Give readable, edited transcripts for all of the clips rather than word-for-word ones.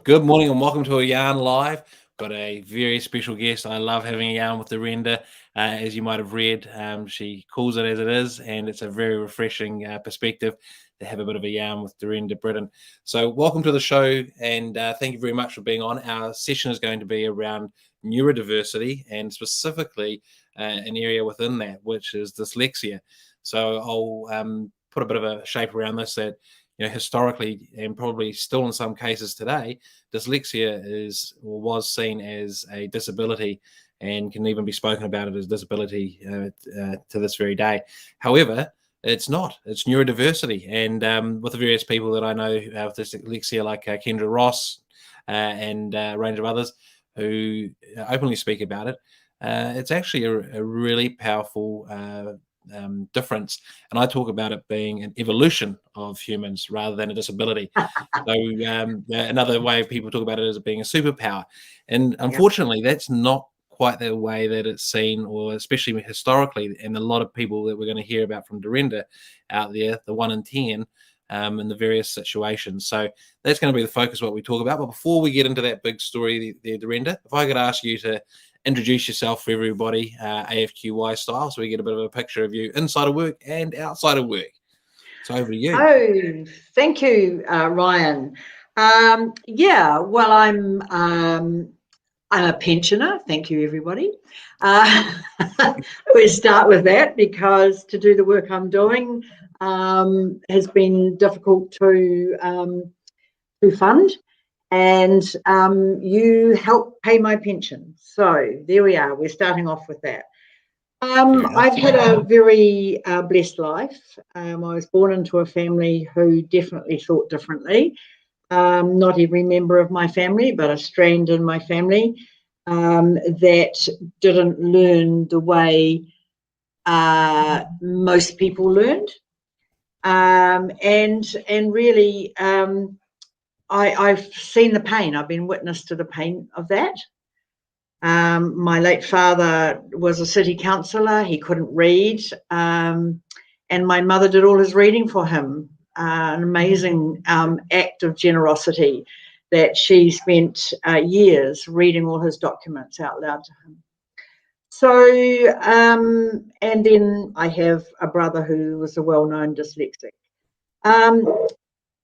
Good morning and welcome to a Yarn Live. Got a very special guest. I love having a yarn with Dorenda. As you might have read, she calls it as it is, and it's a very refreshing perspective to have a bit of a yarn with Dorenda Britten. So welcome to the show, and thank you very much for being on. Our session is going to be around neurodiversity, and specifically an area within that, which is dyslexia. So I'll put a bit of a shape around this that, historically, and probably still in some cases today, dyslexia is or was seen as a disability and can even be spoken about it as disability to this very day. However, it's not. It's neurodiversity. And with the various people that I know with dyslexia, like Kendra Ross and a range of others who openly speak about it, it's actually a really powerful difference, and I talk about it being an evolution of humans rather than a disability. So another way people talk about it as being a superpower, and unfortunately that's not quite the way that it's seen, or especially historically, and a lot of people that we're going to hear about from Dorenda out there, the 1 in 10 in the various situations. So that's going to be the focus of what we talk about. But before we get into that big story there, Dorenda, if I could ask you to introduce yourself for everybody, AFQY style, so we get a bit of a picture of you inside of work and outside of work. So over to you. Oh, thank you, Ryan. Well, I'm a pensioner. Thank you, everybody. We start with that because to do the work I'm doing has been difficult to fund. And you help pay my pension. So there we are. We're starting off with that. I've had a very blessed life. I was born into a family who definitely thought differently. Not every member of my family, but a strand in my family that didn't learn the way most people learned. And really, I've seen the pain. I've been witness to the pain of that. My late father was a city councillor. He couldn't read. And my mother did all his reading for him. An amazing act of generosity that she spent years reading all his documents out loud to him. So, and then I have a brother who was a well-known dyslexic.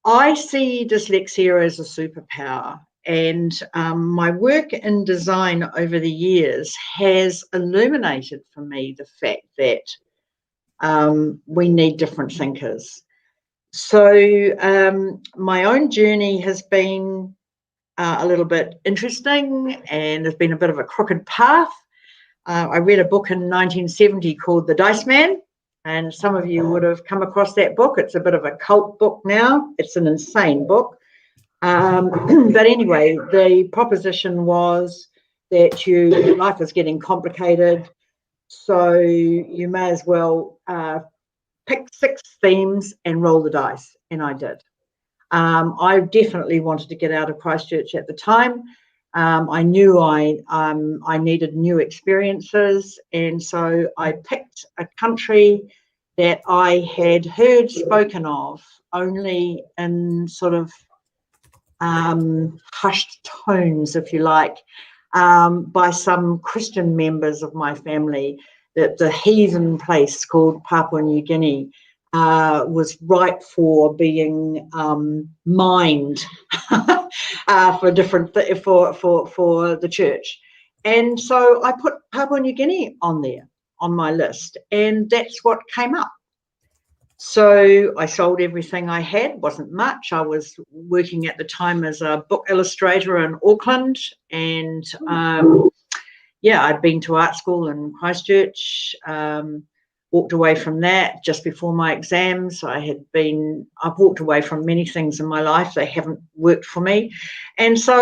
I see dyslexia as a superpower, and my work in design over the years has illuminated for me the fact that we need different thinkers. So my own journey has been a little bit interesting, and there's been a bit of a crooked path. I read a book in 1970 called The Dice Man. And some of you would have come across that book. It's a bit of a cult book now. It's an insane book. But anyway, the proposition was that life is getting complicated, so you may as well pick 6 themes and roll the dice. And I did. I definitely wanted to get out of Christchurch at the time. I knew I needed new experiences, and so I picked a country that I had heard spoken of only in sort of hushed tones, if you like, by some Christian members of my family, that the heathen place called Papua New Guinea was ripe for being mined for the church. And so I put Papua New Guinea on there on my list, and that's what came up. So I sold everything I had. Wasn't much. I was working at the time as a book illustrator in Auckland, and I'd been to art school in Christchurch. Walked away from that just before my exams. I've walked away from many things in my life. They haven't worked for me. And so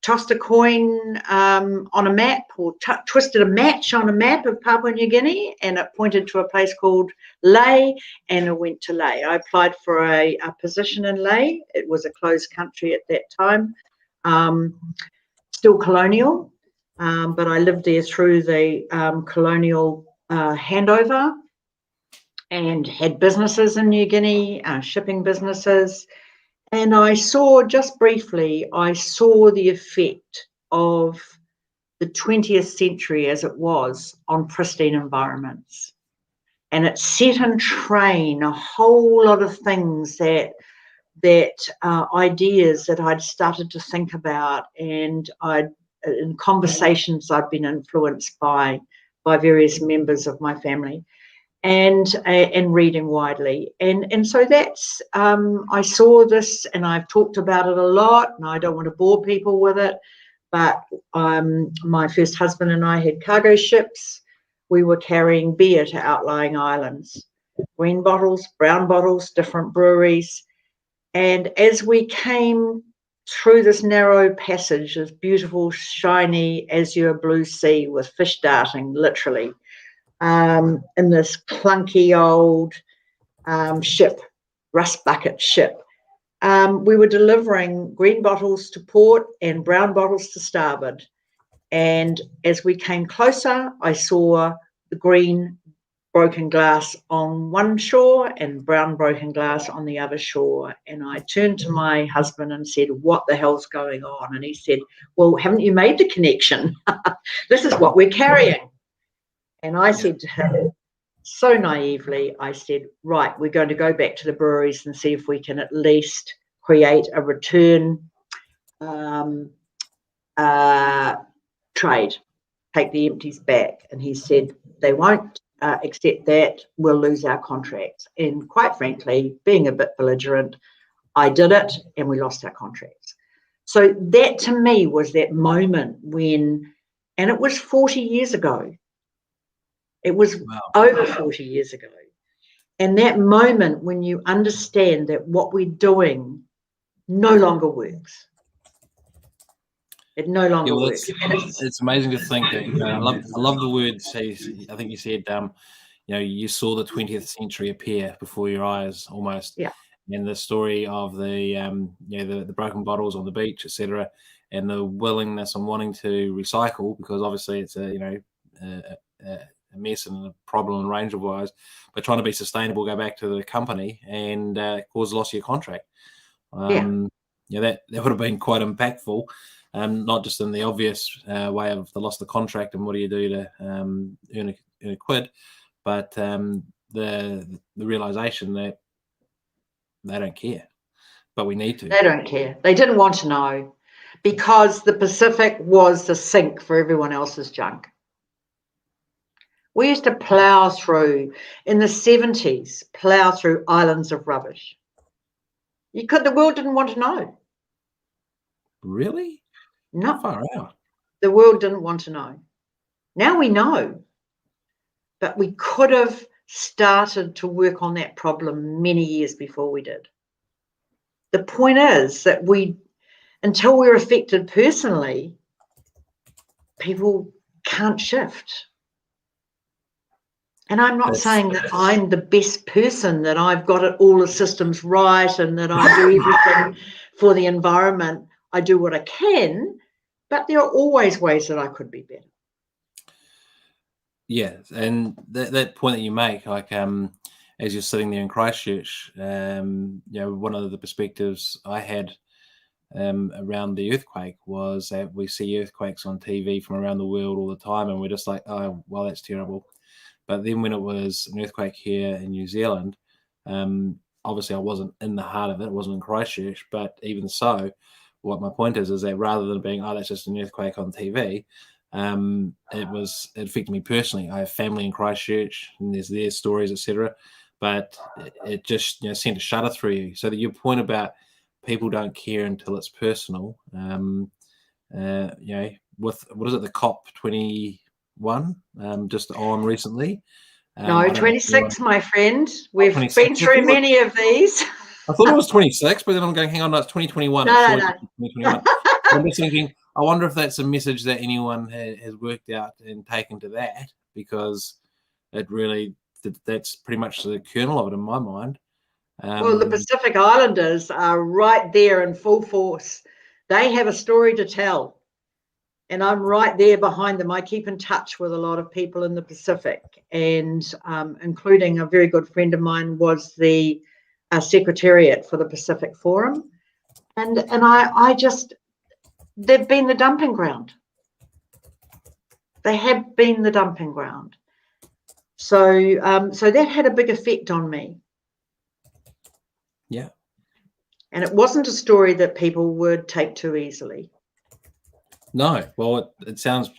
tossed a coin on a map, or twisted a match on a map of Papua New Guinea, and it pointed to a place called Lae, and I went to Lae. I applied for a position in Lae. It was a closed country at that time, still colonial. But I lived there through the colonial handover, and had businesses in New Guinea, shipping businesses, And I saw, just briefly, I saw the effect of the 20th century as it was on pristine environments. And it set in train a whole lot of things that ideas that I'd started to think about, and in conversations I'd been influenced by various members of my family, and reading widely, and so that's I saw this, and I've talked about it a lot, and I don't want to bore people with it, but my first husband and I had cargo ships. We were carrying beer to outlying islands, green bottles, brown bottles, different breweries. And as we came through this narrow passage, this beautiful, shiny, azure blue sea with fish darting, literally, in this clunky old ship, rust bucket ship, we were delivering green bottles to port and brown bottles to starboard. And as we came closer, I saw the green broken glass on one shore and brown broken glass on the other shore. And I turned to my husband and said, "What the hell's going on?" And he said, "Well, haven't you made the connection? This is what we're carrying." And I said to him, so naively, I said, "Right, we're going to go back to the breweries and see if we can at least create a return trade, take the empties back." And he said, "They won't accept that, we'll lose our contracts." And quite frankly, being a bit belligerent, I did it, and we lost our contracts. So that to me was that moment when, and it was 40 years ago. It was over 40 years ago. And that moment when you understand that what we're doing no longer works. It no longer works. It's amazing to think that, I love the words. I think you said, you saw the 20th century appear before your eyes almost. Yeah. And the story of the the broken bottles on the beach, etc., and the willingness and wanting to recycle, because obviously it's a mess and a problem in range of wise, but trying to be sustainable, go back to the company and cause loss of your contract. That would have been quite impactful. Not just in the obvious way of the loss of the contract and what do you do to earn a quid, but the realization that they don't care, but we need to. They don't care. They didn't want to know, because the Pacific was the sink for everyone else's junk. We used to plough through, in the 70s, plough through islands of rubbish. The world didn't want to know. Really? No. Far out. The world didn't want to know. Now we know. But we could have started to work on that problem many years before we did. The point is that until we're affected personally, people can't shift. And I'm not saying that I'm the best person, that I've got all the systems right and that I do everything for the environment. I do what I can, but there are always ways that I could be better. Yeah, and that point that you make, like as you're sitting there in Christchurch, one of the perspectives I had around the earthquake was that we see earthquakes on TV from around the world all the time, and we're just like, oh, well, that's terrible. But then when it was an earthquake here in New Zealand, obviously I wasn't in the heart of it. It wasn't in Christchurch, but even so, what my point is that rather than being, oh, that's just an earthquake on TV, it affected me personally. I have family in Christchurch, and there's their stories, etc. But it just sent a shudder through you. So that your point about people don't care until it's personal. With what is it, the COP21? Just on recently. No, 26, my friend. We've 26. been through many of these. I thought it was 26, but then I'm going, hang on, no, it's 2021. No. 2021. I'm just thinking, I wonder if that's a message that anyone has worked out and taken to that, because it really, that's pretty much the kernel of it in my mind. Well, the Pacific Islanders are right there in full force. They have a story to tell. And I'm right there behind them. I keep in touch with a lot of people in the Pacific, and including a very good friend of mine was the secretariat for the Pacific Forum. And I just, they've been the dumping ground. They have been the dumping ground. So so that had a big effect on me. Yeah. And it wasn't a story that people would take too easily. No, well, it sounds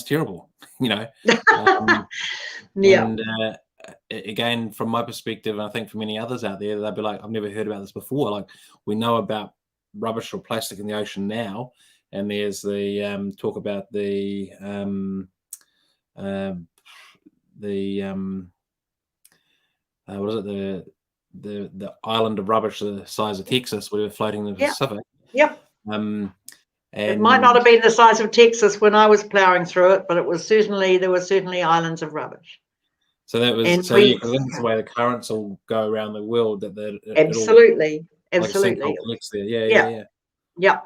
terrible, you know. Yeah. And again, from my perspective, and I think for many others out there, they'll be like, I've never heard about this before. Like, we know about rubbish or plastic in the ocean now, and there's the talk about the what is it, the island of rubbish the size of Texas, where we're floating in the Pacific. Yep. And it might not have been the size of Texas when I was ploughing through it, but it was certainly, there were certainly islands of rubbish. So that was, and so yeah, because that's the way the currents all go around the world. Absolutely, it all, absolutely. like collects there. Yeah.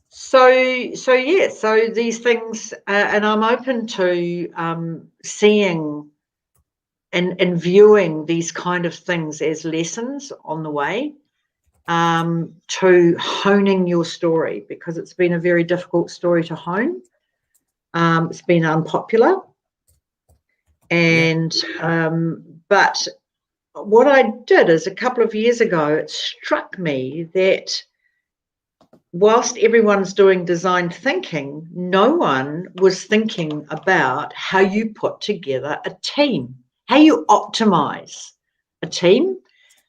So yeah, so these things, and I'm open to seeing and viewing these kind of things as lessons on the way to honing your story, because it's been a very difficult story to hone. It's been unpopular, and but what I did is, a couple of years ago, it struck me that whilst everyone's doing design thinking, no one was thinking about how you put together a team, how you optimize a team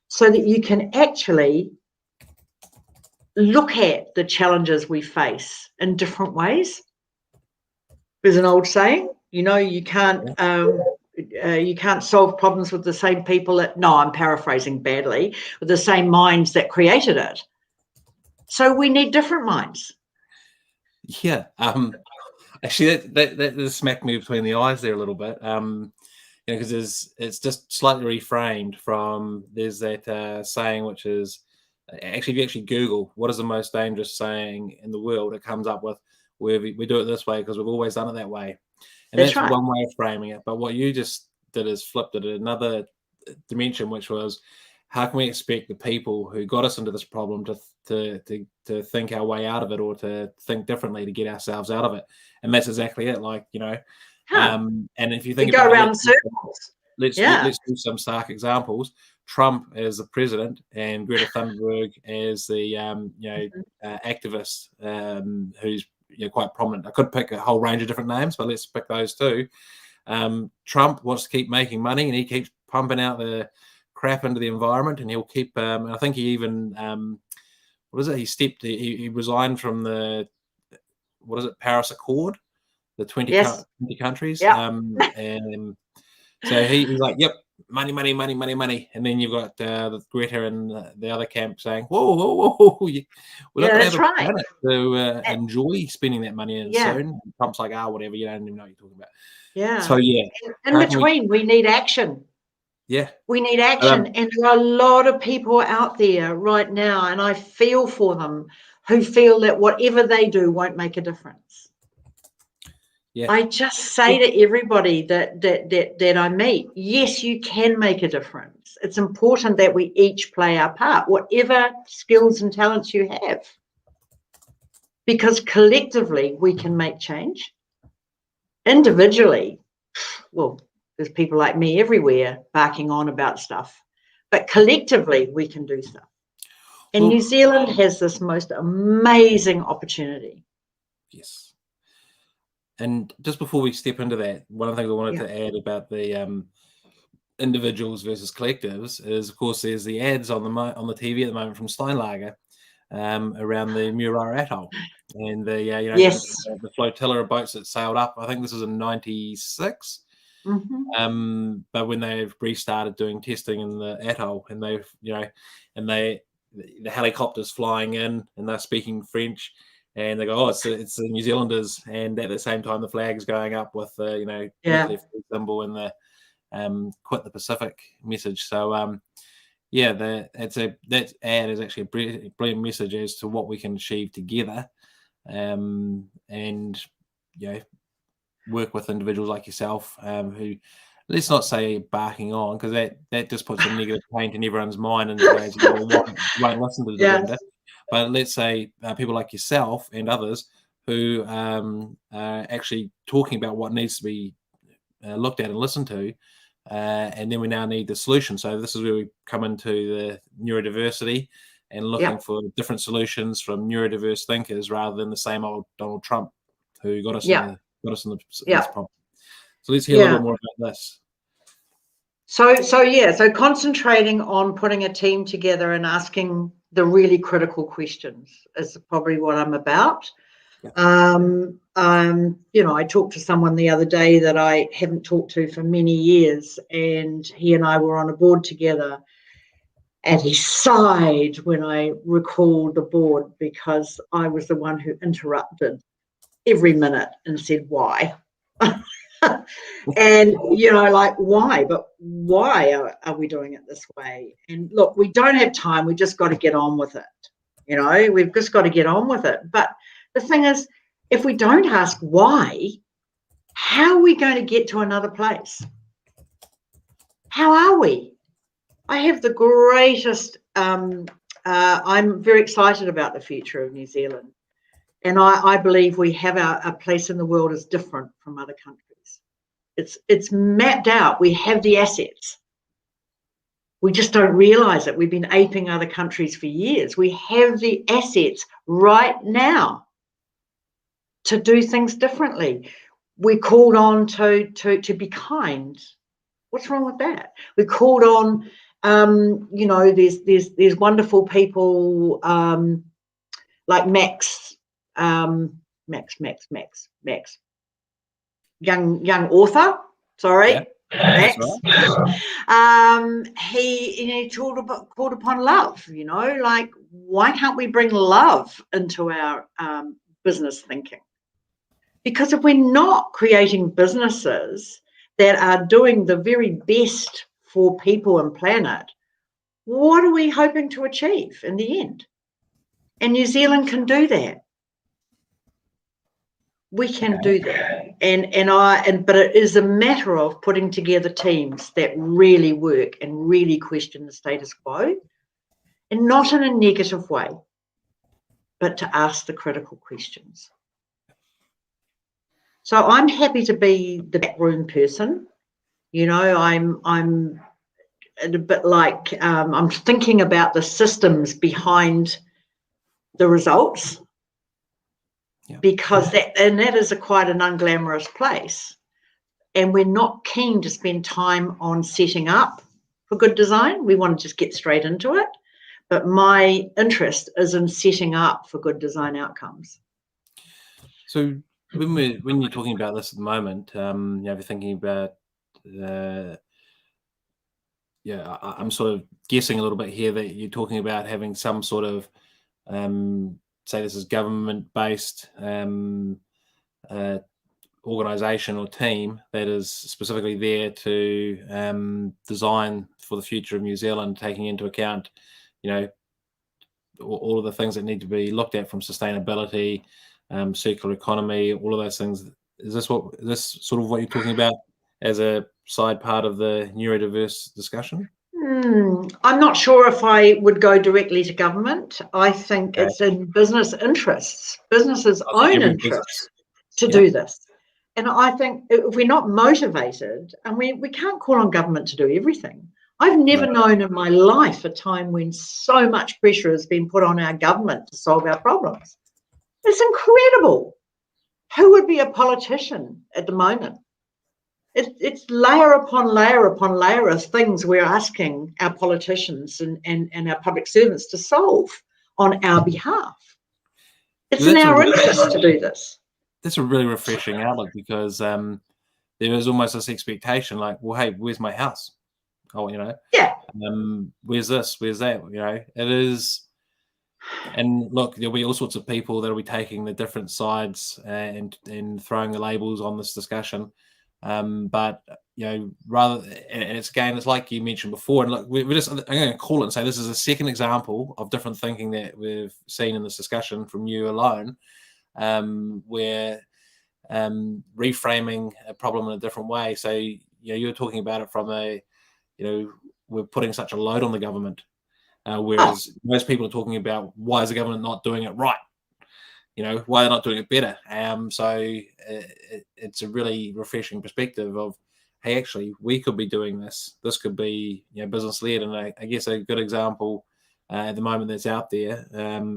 so that you can actually look at the challenges we face in different ways. There's an old saying, you know, you can't solve problems with the same people that, no, I'm paraphrasing badly, with the same minds that created it. So we need different minds. Yeah. Actually, that smacked me between the eyes there a little bit. Because it's just slightly reframed from, there's that saying, which is, actually, if you actually Google what is the most dangerous saying in the world, it comes up with, we do it this way because we've always done it that way. And that's right. One way of framing it. But what you just did is flipped it another dimension, which was, how can we expect the people who got us into this problem to think our way out of it, or to think differently to get ourselves out of it? And that's exactly it. Like, you know, and if you think about go around circles. Let's do some stark examples. Trump as the president, and Greta Thunberg as the activist, who's quite prominent. I could pick a whole range of different names, but let's pick those two. Trump wants to keep making money, and he keeps pumping out the crap into the environment, and he'll keep. I think he even what is it? He resigned from the Paris Accord, the 20 countries. And so he's like, yep, money. And then you've got Greta and the other camp saying, whoa, we're not going to have a planet to enjoy spending that money in soon. And Trump's like, whatever, you don't even know what you're talking about. Yeah. So in between, we need action. Yeah. We need action. And there are a lot of people out there right now, and I feel for them, who feel that whatever they do won't make a difference. Yeah. I just say to everybody that I meet, yes, you can make a difference. It's important that we each play our part, whatever skills and talents you have, because collectively we can make change. Individually, well, there's people like me everywhere barking on about stuff, but collectively we can do stuff. And New Zealand has this most amazing opportunity. Yes. And just before we step into that, one of the things I wanted to add about the individuals versus collectives is, of course, there's the ads on the TV at the moment from Steinlager around the Muir Atoll, and the flotilla of boats that sailed up. I think this was in '96. Mm-hmm. But when they've restarted doing testing in the atoll, and the helicopters flying in, and they're speaking French. And they go, it's the New Zealanders, and at the same time the flag is going up with the nuclear symbol and the quit the Pacific message. So that ad is actually a brilliant message as to what we can achieve together, and work with individuals like yourself who, let's not say barking on, because that just puts a negative paint in everyone's mind, and won't listen to the Dorenda. But let's say people like yourself and others who are actually talking about what needs to be looked at and listened to, and then we now need the solution. So this is where we come into the neurodiversity and looking for different solutions from neurodiverse thinkers rather than the same old Donald Trump who got us in this problem. So let's hear a little bit more about this. So concentrating on putting a team together and asking the really critical questions is probably what I'm about. I talked to someone the other day that I haven't talked to for many years, and he and I were on a board together, and he sighed when I recalled the board because I was the one who interrupted every minute and said, why? And, why? But why are we doing it this way? And look, we don't have time. We just got to get on with it. We've just got to get on with it. But the thing is, if we don't ask why, how are we going to get to another place? How are we? I have the greatest, I'm very excited about the future of New Zealand. And I believe we have a place in the world is different from other countries. It's mapped out. We have the assets. We just don't realize it. We've been aping other countries for years. We have the assets right now to do things differently. We're called on to be kind. What's wrong with that? We're called on, there's wonderful people like Max, young author. Sorry, Max. Right. He called upon love. Why can't we bring love into our business thinking? Because if we're not creating businesses that are doing the very best for people and planet, what are we hoping to achieve in the end? And New Zealand can do that. We can do that. But it is a matter of putting together teams that really work and really question the status quo, and not in a negative way, but to ask the critical questions. So I'm happy to be the backroom person. I'm a bit like I'm thinking about the systems behind the results, because that is quite an unglamorous place, and we're not keen to spend time on setting up for good design. We want to just get straight into it, but my interest is in setting up for good design outcomes. So when you're talking about this at the moment, you're thinking about I'm sort of guessing a little bit here that you're talking about having some sort of say this is government-based organization or team that is specifically there to design for the future of New Zealand, taking into account, all of the things that need to be looked at, from sustainability, circular economy, all of those things. Is this sort of what you're talking about as a side part of the neurodiverse discussion? I'm not sure if I would go directly to government. I think it's in business interests, businesses' own interests to do this. And I think if we're not motivated, and we can't call on government to do everything. I've never known in my life a time when so much pressure has been put on our government to solve our problems. It's incredible. Who would be a politician at the moment? It's layer upon layer upon layer of things we're asking our politicians and our public servants to solve on our behalf. It's in our interest to do this. That's a really refreshing outlook, because there is almost this expectation like, well, hey, where's my house? Oh, where's this? Where's that? It is. And look, there'll be all sorts of people that'll be taking the different sides and throwing the labels on this discussion. But rather, and it's like you mentioned before, and look, I'm going to call it and say this is a second example of different thinking that we've seen in this discussion from you alone, where reframing a problem in a different way. So you're talking about it from we're putting such a load on the government, whereas most people are talking about why is the government not doing it right? Why they're not doing it better. So it's a really refreshing perspective of, hey, actually, we could be doing this. This could be business led. And I guess a good example at the moment that's out there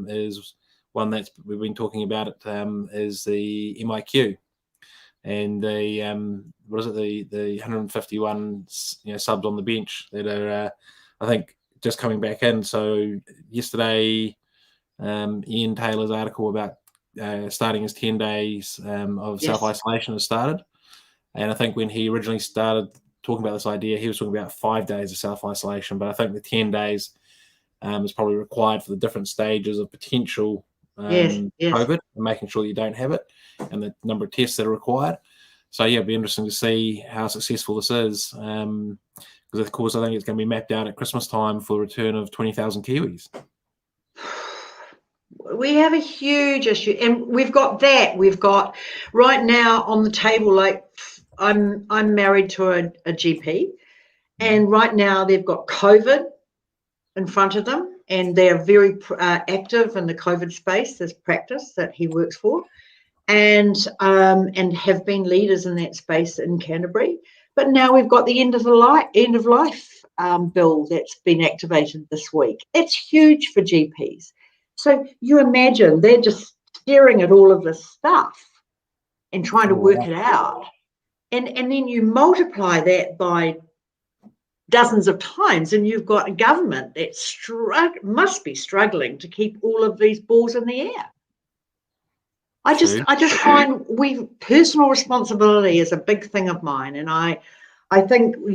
is one that we've been talking about. It is the MIQ and the what is it? The 151 subs on the bench that are I think just coming back in. So yesterday, Ian Taylor's article about starting his 10 days of self-isolation has started. And I think when he originally started talking about this idea, he was talking about 5 days of self-isolation. But I think the 10 days is probably required for the different stages of potential COVID and making sure you don't have it and the number of tests that are required. So, yeah, it'd be interesting to see how successful this is. Because, of course, I think it's going to be mapped out at Christmas time for the return of 20,000 Kiwis. We have a huge issue, and we've got right now on the table, like I'm married to a GP, and right now they've got COVID in front of them, and they're very active in the COVID space, this practice that he works for, and have been leaders in that space in Canterbury. But now we've got the end of life bill that's been activated this week. It's huge for GPs. So you imagine they're just staring at all of this stuff and trying to work it out. And then you multiply that by dozens of times, and you've got a government that must be struggling to keep all of these balls in the air. I just find personal responsibility is a big thing of mine. And I think a few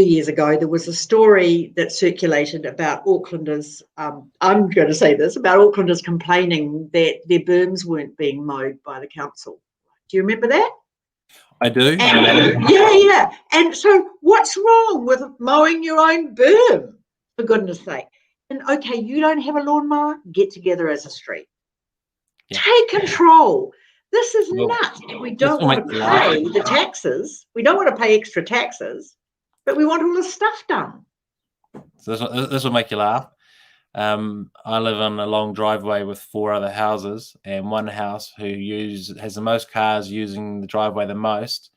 years ago, there was a story that circulated about Aucklanders, I'm going to say this, about Aucklanders complaining that their berms weren't being mowed by the council. Do you remember that? I do. Yeah. And so what's wrong with mowing your own berm, for goodness sake? And okay, you don't have a lawnmower, get together as a street. Yeah. Take control. This is nuts. And we don't want to pay the taxes. We don't want to pay extra taxes. But we want all this stuff done. So this will make you laugh. I live on a long driveway with 4 other houses, and one house has the most cars using the driveway the most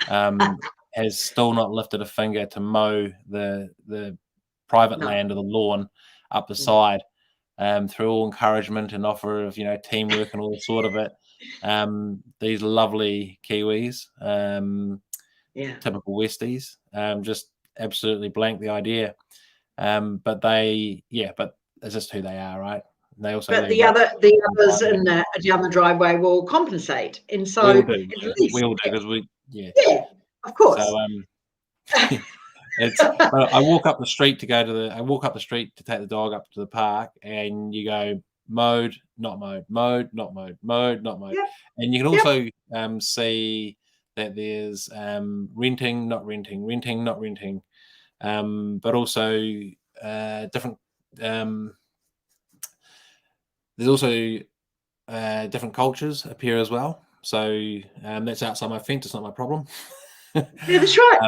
has still not lifted a finger to mow the private land or the lawn up the side. Through all encouragement and offer of teamwork and all the sort of it. These lovely Kiwis. Typical Westies, just absolutely blank the idea. But it's just who they are, right? They also. But the others down the driveway will compensate, and so we all do because of course. So I walk up the street to take the dog up to the park, and you go mowed, not mowed, mowed, not mowed, mowed, not mowed, and you can also see that there's renting, not renting, renting, not renting, but also different. There's also different cultures appear as well. So that's outside my fence. It's not my problem. Yeah, that's right.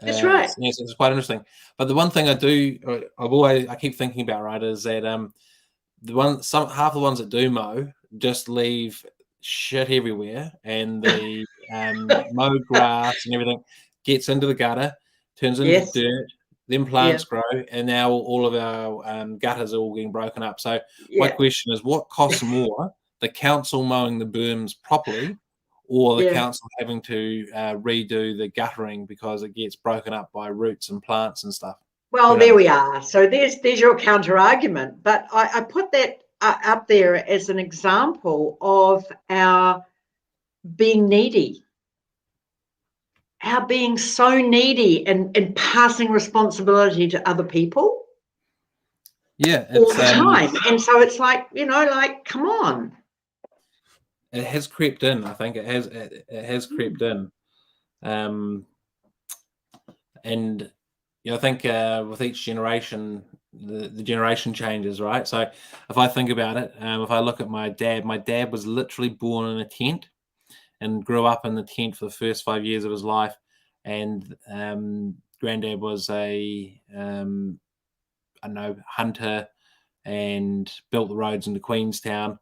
That's right. Yes, it's quite interesting. But the one thing I keep thinking about, right, is that half the ones that do mow just leave shit everywhere, and the mowed grass and everything gets into the gutter, turns into dirt, then plants grow, and now all of our gutters are all getting broken up. So my question is, what costs more, the council mowing the berms properly, or the council having to redo the guttering because it gets broken up by roots and plants and stuff? Well, there we are. So there's your counter argument. But I put that up there as an example of our being needy, our being so needy and passing responsibility to other people. Yeah, all the time. And so it's like, come on. It has crept in. I think it has crept in. And I think with each generation, the generation changes, right? So if I think about it, if I look at my dad was literally born in a tent and grew up in the tent for the first 5 years of his life. And granddad was a I don't know, hunter and built the roads into Queenstown.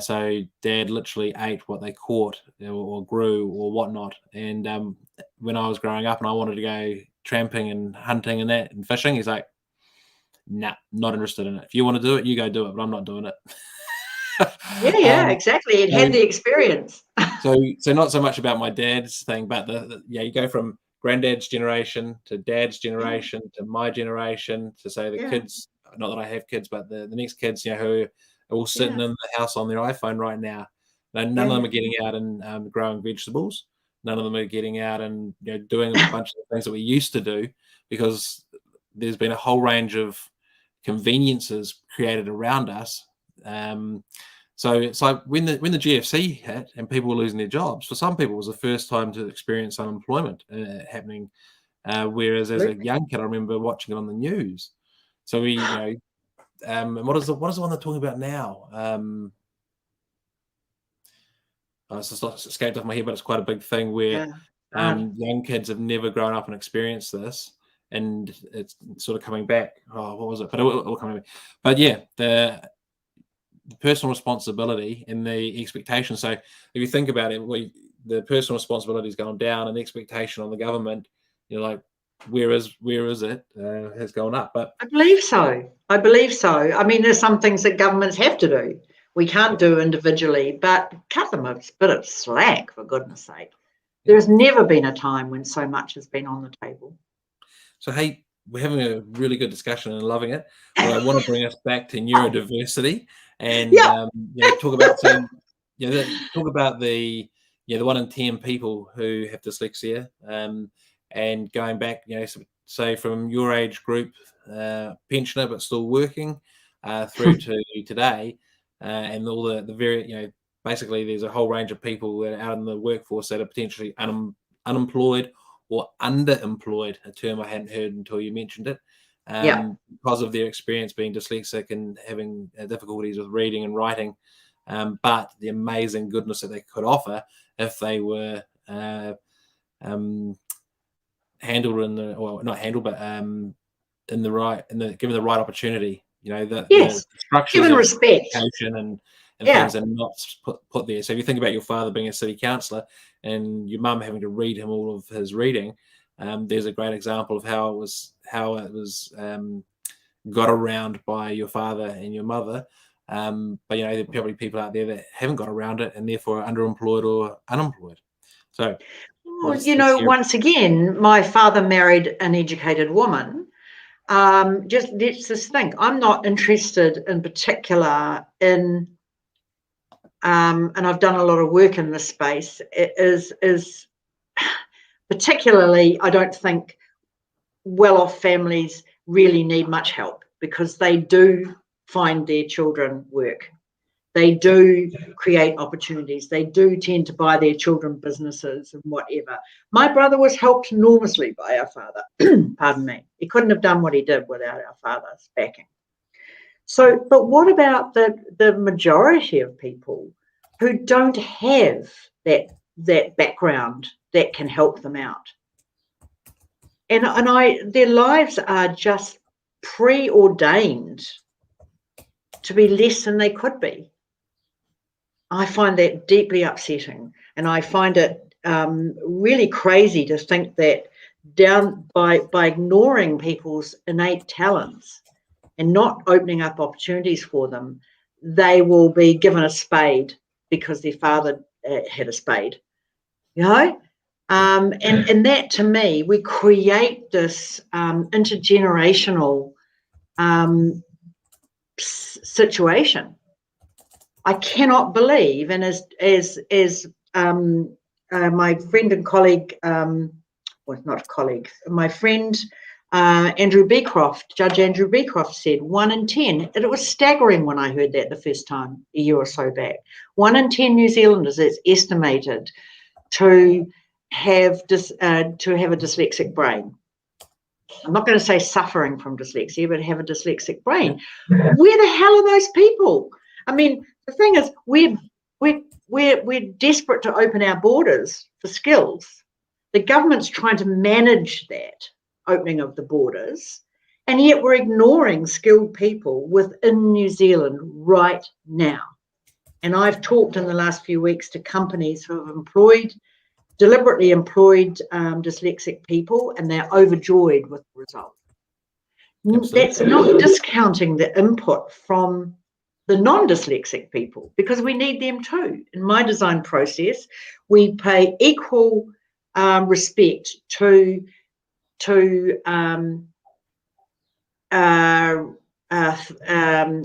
So Dad literally ate what they caught or grew or whatnot. And when I was growing up and I wanted to go tramping and hunting and that and fishing, he's like, nah, not interested in it. If you want to do it, you go do it, but I'm not doing it. Yeah, exactly. It had the experience. So not so much about my dad's thing, but you go from granddad's generation to dad's generation to my generation to say the kids, not that I have kids, but the next kids, who are all sitting in the house on their iPhone right now. None of them are getting out and growing vegetables. None of them are getting out and doing a bunch of things that we used to do, because there's been a whole range of conveniences created around us. So it's like when the GFC hit and people were losing their jobs, for some people it was the first time to experience unemployment happening. Whereas as a young kid, I remember watching it on the news. So we, what is the one they're talking about now? It's just escaped off my head, but it's quite a big thing where young kids have never grown up and experienced this, and it's sort of coming back. Oh, what was it? But it will come back. But yeah, the personal responsibility and the expectation. So if you think about it, the personal responsibility has gone down, and the expectation on the government, like where is it, has gone up. But I believe so. I mean, there's some things that governments have to do. We can't do individually, but cut them a bit of slack, for goodness sake. There's never been a time when so much has been on the table. So, hey, we're having a really good discussion and loving it. But I want to bring us back to neurodiversity and talk about the 1 in 10 people who have dyslexia, and going back, say from your age group, pensioner but still working, through to today. And all the very, basically there's a whole range of people that are out in the workforce that are potentially unemployed or underemployed, a term I hadn't heard until you mentioned it, because of their experience being dyslexic and having difficulties with reading and writing, but the amazing goodness that they could offer if they were handled given the right opportunity. The structures given of respect, education and things are not put there. So if you think about your father being a city councillor and your mum having to read him all of his reading, there's a great example of how it was got around by your father and your mother. But there are probably people out there that haven't got around it and therefore are underemployed or unemployed. So, once again, my father married an educated woman. Let's just think. I'm not interested in particular in, and I've done a lot of work in this space. It is particularly, I don't think well-off families really need much help, because they do find their children work. They do create opportunities. They do tend to buy their children businesses and whatever. My brother was helped enormously by our father. Pardon me. He couldn't have done what he did without our father's backing. So, but what about the majority of people who don't have that background that can help them out? And their lives are just preordained to be less than they could be. I find that deeply upsetting, and I find it really crazy to think that by ignoring people's innate talents and not opening up opportunities for them, they will be given a spade because their father had a spade, and that, to me, we create this intergenerational situation. I cannot believe, and as my friend and colleague, not colleague, my friend Andrew Beecroft, Judge Andrew Beecroft said, 1 in 10. And it was staggering when I heard that the first time a year or so back. 1 in 10 New Zealanders is estimated to have a dyslexic brain. I'm not going to say suffering from dyslexia, but have a dyslexic brain. Where the hell are those people? I mean, the thing is, we're desperate to open our borders for skills. The government's trying to manage that opening of the borders, And yet we're ignoring skilled people within New Zealand right now. And I've talked in the last few weeks to companies who have deliberately employed dyslexic people, and they're overjoyed with the result. Absolutely. That's not discounting the input from the non-dyslexic people, because we need them too. In my design process, we pay equal respect to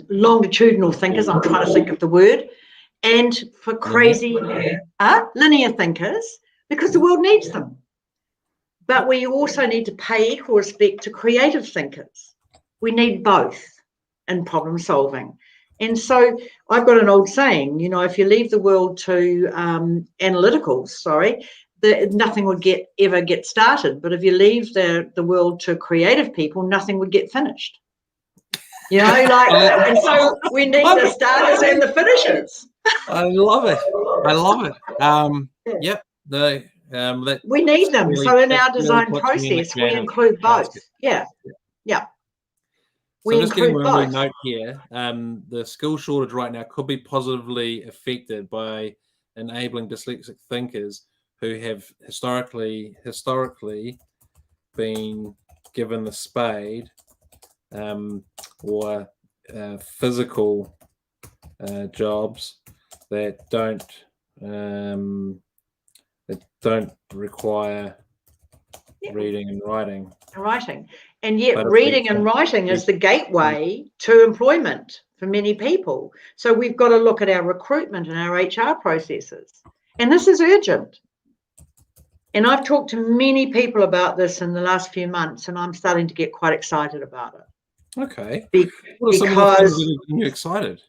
longitudinal thinkers, I'm trying to think of the word, and for crazy linear thinkers, because the world needs them. But we also need to pay equal respect to creative thinkers. We need both in problem solving. And so I've got an old saying, you know, if you leave the world to analyticals, nothing would ever get started. But if you leave the world to creative people, nothing would get finished. You know, and so we need the starters and the finishers. I love it. I love it. Yep. We need them. Really, so in our design process, we include both. Yeah. So I'm just getting my own note here. The skill shortage right now could be positively affected by enabling dyslexic thinkers who have historically been given the spade or physical jobs that don't require reading and writing. And yet reading and writing is the gateway to employment for many people. So we've got to look at our recruitment and our HR processes. And this is urgent. And I've talked to many people about this in the last few months, and I'm starting to get quite excited about it. Okay. Because you're excited?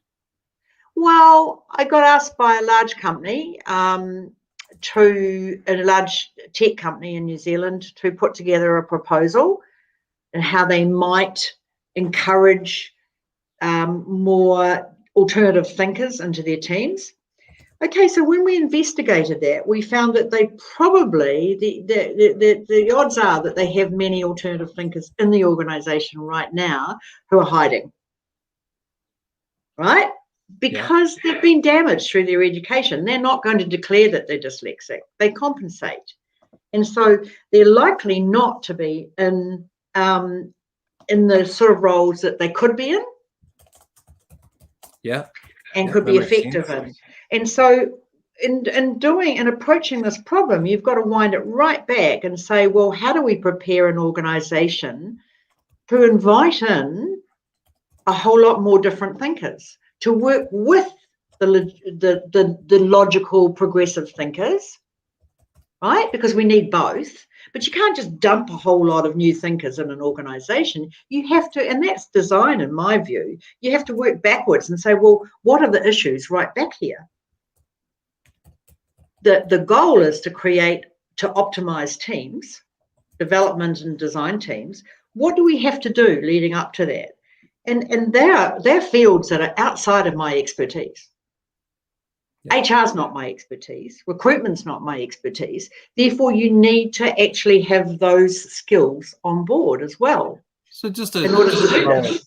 Well, I got asked by a large company, a large tech company in New Zealand, to put together a proposal and how they might encourage more alternative thinkers into their teams. Okay, so when we investigated that, we found that they probably, the odds are that they have many alternative thinkers in the organisation right now who are hiding, right? Because they've been damaged through their education. They're not going to declare that they're dyslexic. They compensate. And so they're likely not to be in the sort of roles that they could be in. And could be effective in. And so in approaching this problem, you've got to wind it right back and say, well, how do we prepare an organisation to invite in a whole lot more different thinkers, to work with the logical, progressive thinkers, right? Because we need both. But you can't just dump a whole lot of new thinkers in an organisation. You have to, and that's design in my view, you have to work backwards and say, well, what are the issues right back here? The goal is to optimise teams, development and design teams. What do we have to do leading up to that? And they're fields that are outside of my expertise. HR's not my expertise. Recruitment's not my expertise. Therefore, you need to actually have those skills on board as well. So just in order to do this.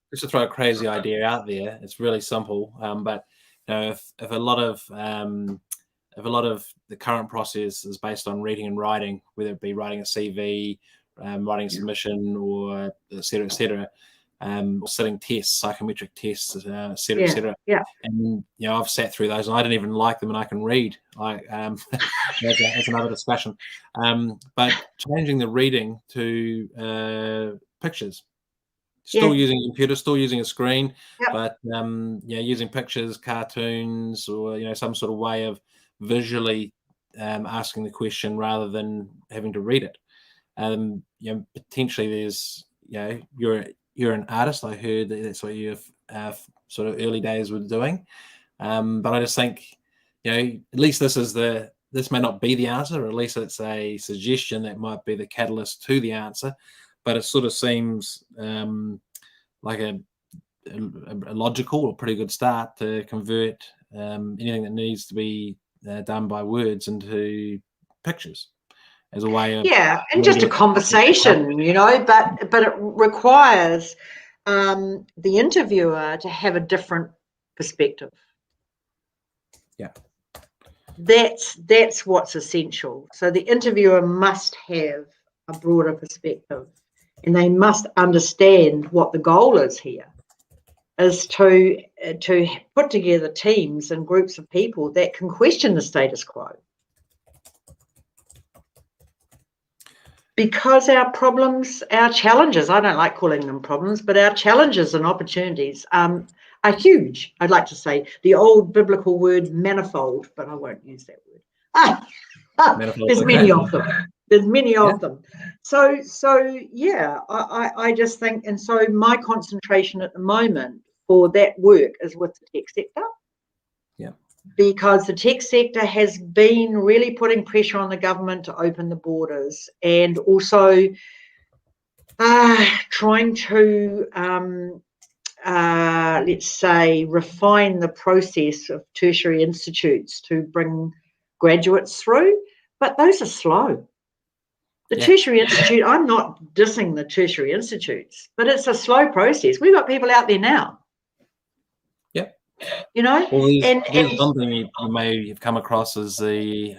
Just to throw a crazy idea out there, it's really simple. But you know, if a lot of the current process is based on reading and writing, whether it be writing a CV, writing a submission, or et cetera, or sitting tests, psychometric tests, et cetera. And you know, I've sat through those, and I didn't even like them, and I can read. That's another discussion. But changing the reading to pictures, still using a computer, still using a screen, but using pictures, cartoons, or some sort of way of visually asking the question rather than having to read it. Potentially there's you're an artist. I heard that's what you sort of early days were doing, but I just think at least this may not be the answer, or at least it's a suggestion that might be the catalyst to the answer. But it sort of seems like a logical or pretty good start to convert anything that needs to be done by words into pictures. as a way of and just a conversation, but it requires the interviewer to have a different perspective. Yeah. That's what's essential. So the interviewer must have a broader perspective, and they must understand what the goal is here, is to put together teams and groups of people that can question the status quo. Because our problems, our challenges, I don't like calling them problems, but our challenges and opportunities are huge. I'd like to say the old biblical word manifold, but I won't use that word. There's many of them. There's many of them. So yeah, I just think, and so my concentration at the moment for that work is with the tech sector. Yeah. Because the tech sector has been really putting pressure on the government to open the borders, and also trying to, let's say, refine the process of tertiary institutes to bring graduates through. But those are slow. The tertiary institute, I'm not dissing the tertiary institutes, but it's a slow process. We've got people out there now. Well, there's something you may have come across as the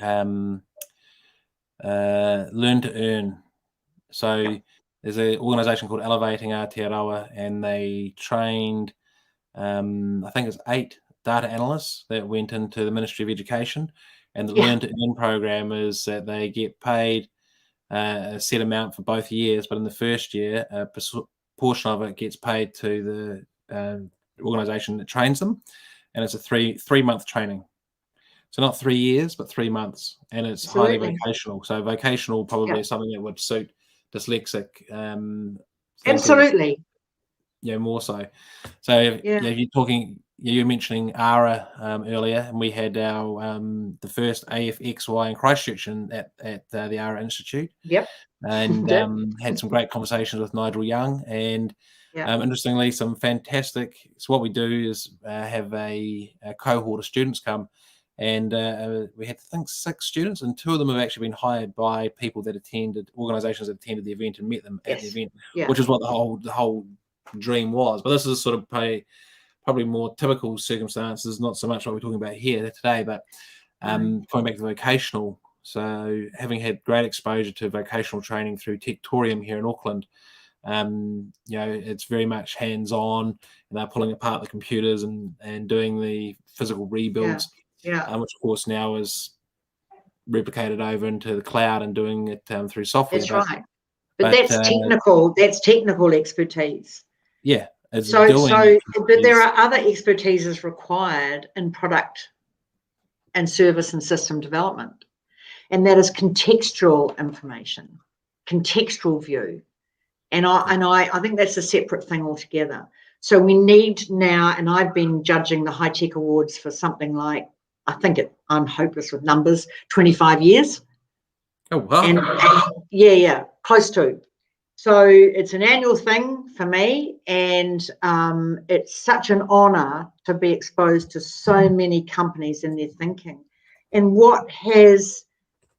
learn to earn. So there's an organisation called Elevating Aotearoa, and they trained, I think it's 8 data analysts that went into the Ministry of Education. And the learn to earn program is that they get paid a set amount for both years, but in the first year, a portion of it gets paid to the organisation that trains them. And it's a three-month training. So not 3 years, but 3 months. And it's highly vocational. So vocational probably is something that would suit dyslexic. Absolutely. Yeah, more so. So you're mentioning ARA earlier, and we had our the first AFXY in Christchurch at the ARA Institute. Yep. And had some great conversations with Nigel Young, and interestingly, some fantastic. So what we do is have a cohort of students come, and we had, I think, 6 students, and 2 of them have actually been hired by people that attended, organisations that attended the event and met them at the event, which is what the whole dream was. But this is sort of probably more typical circumstances, not so much what we're talking about here today, but coming back to vocational. So having had great exposure to vocational training through Techtorium here in Auckland, it's very much hands-on, and they're pulling apart the computers and doing the physical rebuilds, which of course now is replicated over into the cloud and doing it through software. That's right. But that's technical. That's technical expertise. Yeah. But there are other expertises required in product and service and system development. And that is contextual information, contextual view. And I think that's a separate thing altogether. So we need now, and I've been judging the High Tech Awards for something like, I'm hopeless with numbers, 25 years. Oh, wow. And close to. So it's an annual thing for me, and it's such an honour to be exposed to so many companies and their thinking. And what has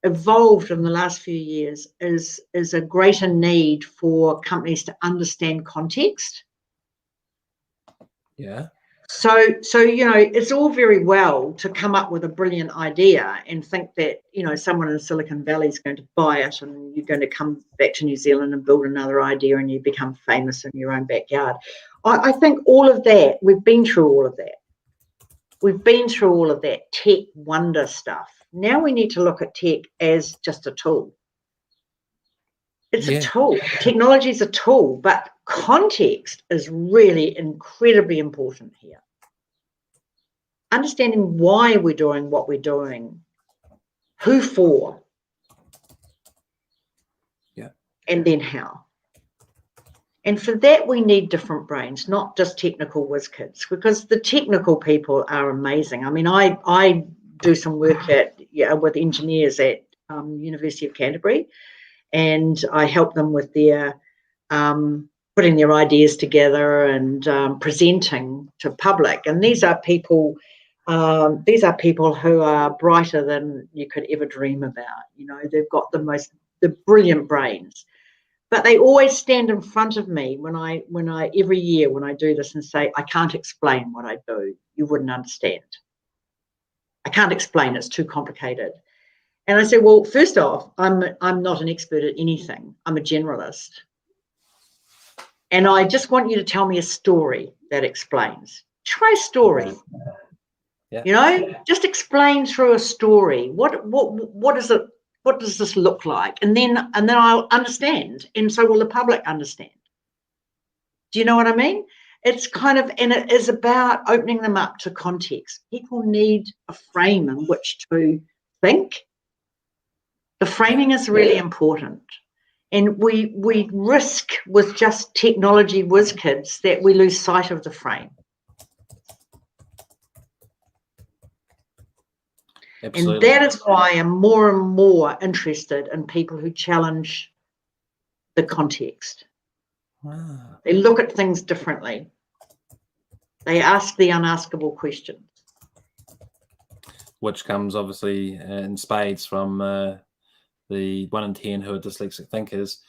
evolved in the last few years is a greater need for companies to understand context. Yeah. So it's all very well to come up with a brilliant idea and think that someone in Silicon Valley is going to buy it, and you're going to come back to New Zealand and build another idea, and you become famous in your own backyard. I think all of that, we've been through all of that. We've been through all of that tech wonder stuff. Now we need to look at tech as just a tool. It's a tool. Technology is a tool, but context is really incredibly important here. Understanding why we're doing what we're doing, who for, and then how. And for that, we need different brains, not just technical whiz kids, because the technical people are amazing. I mean, I do some work with engineers at University of Canterbury, and I help them with their putting their ideas together and presenting to public. And these are people who are brighter than you could ever dream about. They've got the most the brilliant brains. But they always stand in front of me when I every year when I do this and say, I can't explain what I do. You wouldn't understand. I can't explain. It's too complicated. And I say, well, first off, I'm not an expert at anything. I'm a generalist. And I just want you to tell me a story that explains. Try a story. Yeah. You know, just explain through a story. What is it? What does this look like? And then I'll understand. And so will the public understand. Do you know what I mean? It's kind of, and it is about opening them up to context. People need a frame in which to think. The framing is really important. And we risk with just technology whiz kids that we lose sight of the frame. Absolutely. And that is why I'm more and more interested in people who challenge the context. Wow. They look at things differently. They ask the unaskable questions. Which comes obviously in spades from the 1 in 10 who are dyslexic thinkers.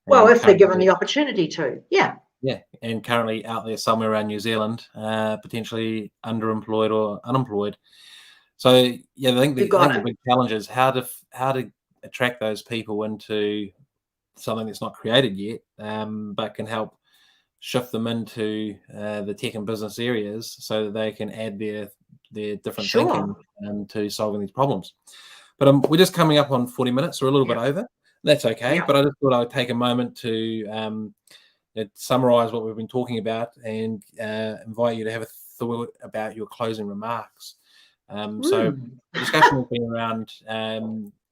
Well, if they're given the opportunity to, yeah. Yeah, and currently out there somewhere around New Zealand, potentially underemployed or unemployed. So yeah, I think the big challenge is how to attract those people into something that's not created yet, but can help shift them into the tech and business areas so that they can add their different thinking to solving these problems. But we're just coming up on 40 minutes or a little bit over. That's okay. But I just thought I would take a moment to summarize what we've been talking about and invite you to have a thought about your closing remarks. So the discussion has been around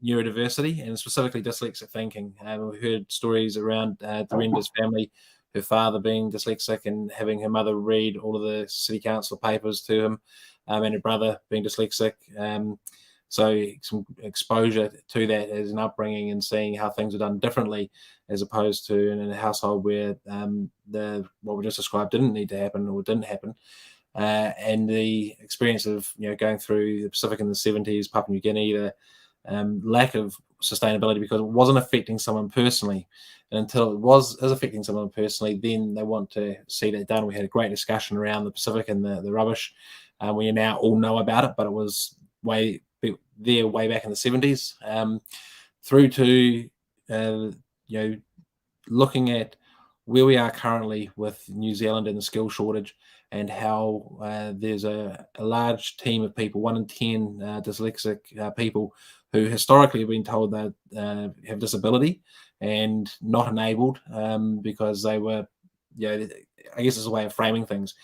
neurodiversity and specifically dyslexic thinking. We've heard stories around Dorenda's family, her father being dyslexic and having her mother read all of the city council papers to him, and her brother being dyslexic. So some exposure to that as an upbringing and seeing how things are done differently as opposed to in a household where what we just described didn't need to happen or didn't happen. And the experience of going through the Pacific in the 70s, Papua New Guinea, the lack of sustainability because it wasn't affecting someone personally. And until it is affecting someone personally, then they want to see that done. We had a great discussion around the Pacific and the rubbish. We now all know about it, but it was way back in the 70s, through to looking at where we are currently with New Zealand and the skill shortage, and how there's a large team of people, 1 in 10 dyslexic people who historically have been told that have disability and not enabled because they were, I guess it's a way of framing things,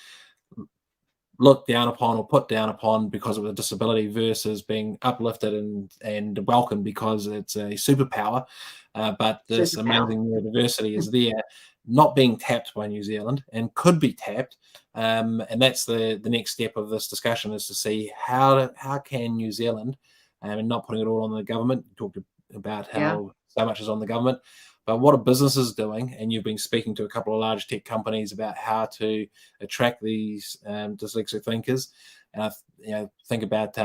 looked down upon or put down upon because of a disability versus being uplifted and welcomed because it's a superpower. But this amazing neurodiversity is there, not being tapped by New Zealand and could be tapped. And that's the next step of this discussion, is to see how can New Zealand, and not putting it all on the government, talked about how so much is on the government, but what are businesses doing? And you've been speaking to a couple of large tech companies about how to attract these dyslexic thinkers. And I think about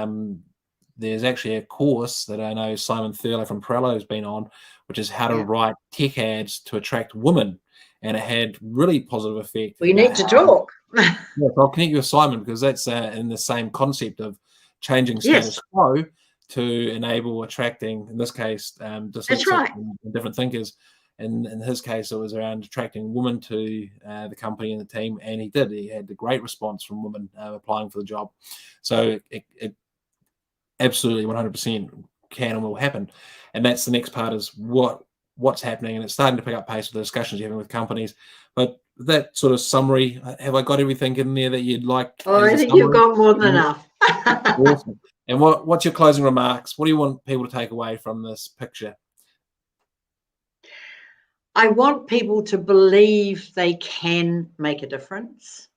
there's actually a course that I know Simon Thurlow from Perello has been on, which is how to write tech ads to attract women. And it had really positive effect. We need to talk. Yes, I'll connect you with Simon because that's in the same concept of changing status quo to enable attracting, in this case, dyslexic and different thinkers. And in his case, it was around attracting women to the company and the team, and he did. He had a great response from women applying for the job. So it absolutely 100% can and will happen. And that's the next part, is what's happening, and it's starting to pick up pace with the discussions you're having with companies. But that sort of summary, have I got everything in there that you'd like? Oh, I think you've got more than enough. Awesome. And what's your closing remarks? What do you want people to take away from this picture? I want people to believe they can make a difference.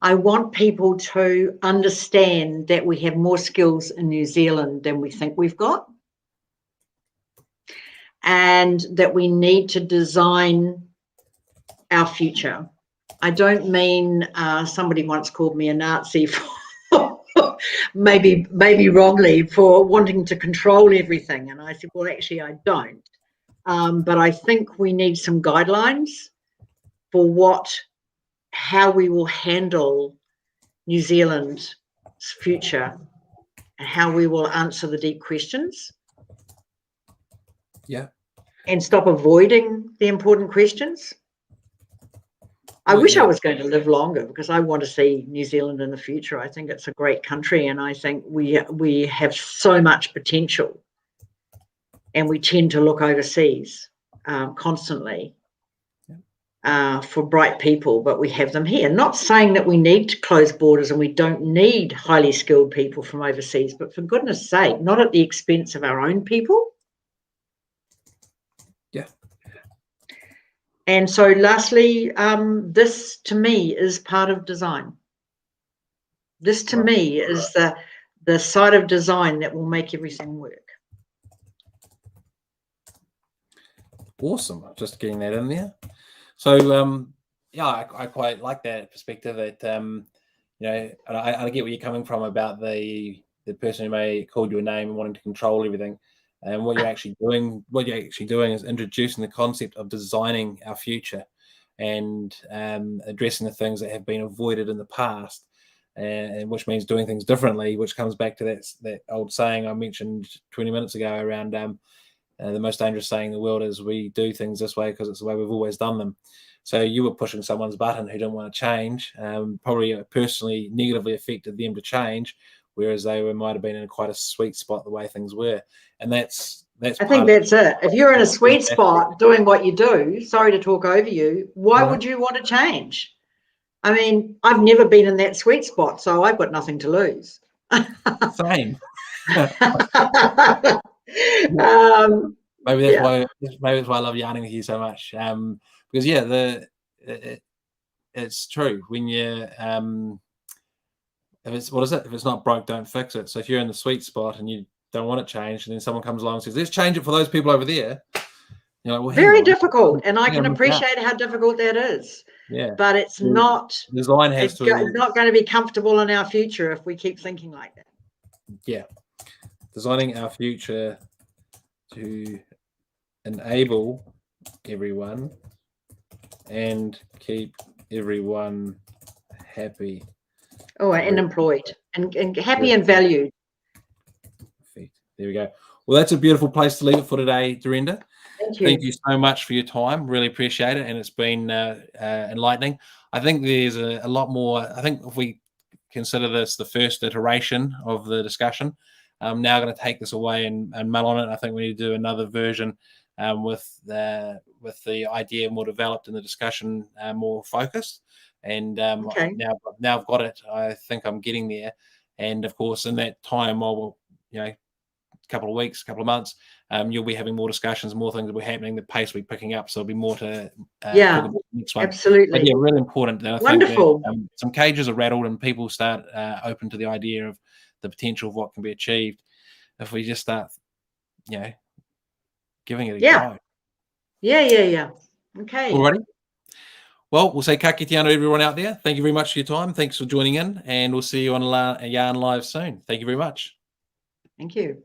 I want people to understand that we have more skills in New Zealand than we think we've got, and that we need to design our future. I don't mean, somebody once called me a Nazi maybe wrongly, for wanting to control everything. And I said, well, actually, I don't. But I think we need some guidelines for how we will handle New Zealand's future and how we will answer the deep questions. Yeah. And stop avoiding the important questions. I wish I was going to live longer, because I want to see New Zealand in the future. I think it's a great country, and I think we have so much potential, and we tend to look overseas constantly for bright people, but we have them here. Not saying that we need to close borders and we don't need highly skilled people from overseas, but for goodness sake, not at the expense of our own people. Yeah. And so lastly, this to me is part of design. This to me is the side of design that will make everything work. Awesome. Just getting that in there. So, yeah, I quite like that perspective that, you know, and I get where you're coming from about the person who may call you a name and wanting to control everything. And what you're actually doing is introducing the concept of designing our future and addressing the things that have been avoided in the past, and which means doing things differently, which comes back to that old saying I mentioned 20 minutes ago around the most dangerous saying in the world is we do things this way because it's the way we've always done them. So you were pushing someone's button who didn't want to change, probably personally negatively affected them to change, whereas they might have been in quite a sweet spot the way things were. And that's I think that's it. If you're in a sweet spot doing what you do, sorry to talk over you, why would you want to change? I mean, I've never been in that sweet spot, so I've got nothing to lose. Same. Maybe that's why I love yarning with you so much. Because yeah, it's true. When you if it's not broke, don't fix it. So if you're in the sweet spot and you don't want it changed, and then someone comes along and says, let's change it for those people over there, you're like, well, very difficult, and I can Yeah, appreciate how difficult that is. Yeah, but it's not design has it's to not going to be comfortable in our future if we keep thinking like that. Yeah, designing our future to enable everyone and keep everyone happy. Oh, and employed and happy and valued. Perfect. There we go. Well, that's a beautiful place to leave it for today, Dorenda. Thank you. Thank you so much for your time. Really appreciate it, and it's been enlightening. I think there's a lot more. I think if we consider this the first iteration of the discussion, I'm now going to take this away and mull on it. I think we need to do another version with the idea more developed and the discussion more focused. And now I've got it. I think I'm getting there. And of course, in that time, couple of weeks, couple of months, you'll be having more discussions, more things will be happening, the pace will be picking up, so there'll be more to talk about the next one. Absolutely. But yeah, really important. And I Wonderful. think that, some cages are rattled and people start open to the idea of the potential of what can be achieved if we just start, giving it a go. Yeah. Okay. Alrighty. Well, we'll say ka kite anō to everyone out there. Thank you very much for your time. Thanks for joining in, and we'll see you on Yarn Live soon. Thank you very much. Thank you.